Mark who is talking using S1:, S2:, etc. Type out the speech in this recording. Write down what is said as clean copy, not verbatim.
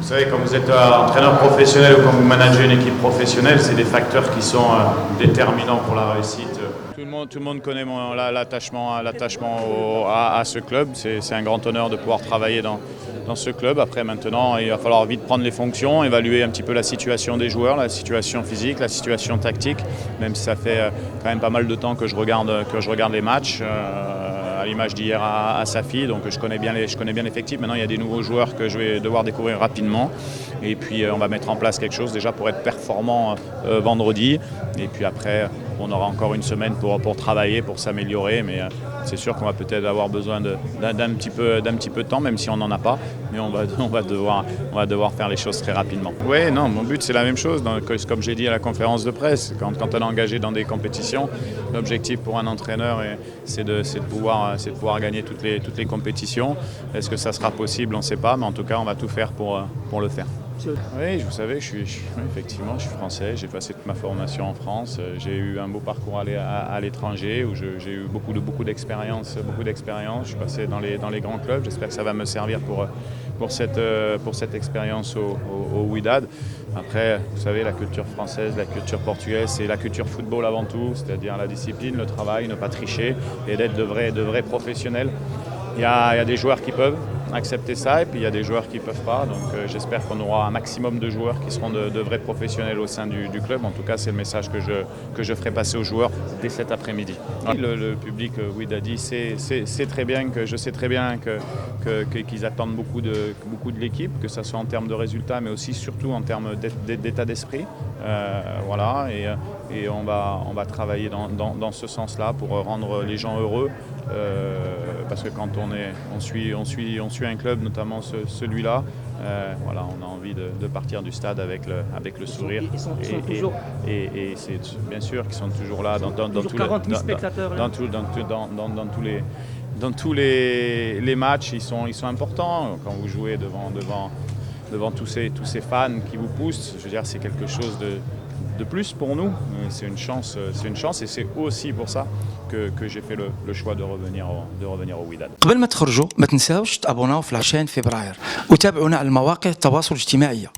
S1: Vous savez, quand vous êtes entraîneur professionnel ou quand vous managez une équipe professionnelle, c'est des facteurs qui sont déterminants pour la réussite. Tout le monde connaît l'attachement à ce club. C'est un grand honneur de pouvoir travailler dans ce club. Après, maintenant, il va falloir vite prendre les fonctions, évaluer un petit peu la situation des joueurs, la situation physique, la situation tactique, même si ça fait quand même pas mal de temps que je regarde les matchs. À l'image d'hier à Safi, donc je connais bien l'effectif. Maintenant, il y a des nouveaux joueurs que je vais devoir découvrir rapidement. Et puis, on va mettre en place quelque chose déjà pour être performant vendredi. Et puis après, on aura encore une semaine pour travailler, pour s'améliorer. Mais c'est sûr qu'on va peut-être avoir besoin d'un petit peu de temps, même si on n'en a pas. Mais on va devoir faire les choses très rapidement. Oui, non, mon but c'est la même chose. Comme j'ai dit à la conférence de presse, quand on est engagé dans des compétitions, l'objectif pour un entraîneur, c'est de pouvoir gagner toutes les compétitions. Est-ce que ça sera possible? On ne sait pas, mais en tout cas, on va tout faire pour le faire. Oui, vous savez, effectivement, je suis français, j'ai passé toute ma formation en France, j'ai eu un beau parcours à l'étranger où j'ai eu beaucoup d'expérience, je suis passé dans les grands clubs, j'espère que ça va me servir pour cette expérience au Wydad. Après, vous savez, la culture française, la culture portugaise, c'est la culture football avant tout, c'est-à-dire la discipline, le travail, ne pas tricher et d'être de vrais professionnels. Il y a des joueurs qui peuvent accepter ça et puis il y a des joueurs qui ne peuvent pas. Donc j'espère qu'on aura un maximum de joueurs qui seront de vrais professionnels au sein du club. En tout cas, c'est le message que je ferai passer aux joueurs dès cet après-midi. Le public Wydadi sait très bien que je sais très bien qu'ils attendent beaucoup de l'équipe, que ce soit en termes de résultats, mais aussi surtout en termes d'état d'esprit. Voilà, et on va travailler dans ce sens-là pour rendre les gens heureux. Parce que quand on suit un club, notamment celui-là, voilà, on a envie de partir du stade avec le sourire. Et c'est bien sûr qu'ils sont toujours là dans tous les matchs. Ils sont importants quand vous jouez devant tous ces fans qui vous poussent. Je veux dire, c'est quelque chose de plus pour nous. C'est une chance et c'est aussi pour ça que j'ai fait le choix de revenir au Wydad.
S2: قبل ما تخرجوا ما تنساوش تابوناو في 20 فبراير وتابعونا على المواقع التواصل الاجتماعي.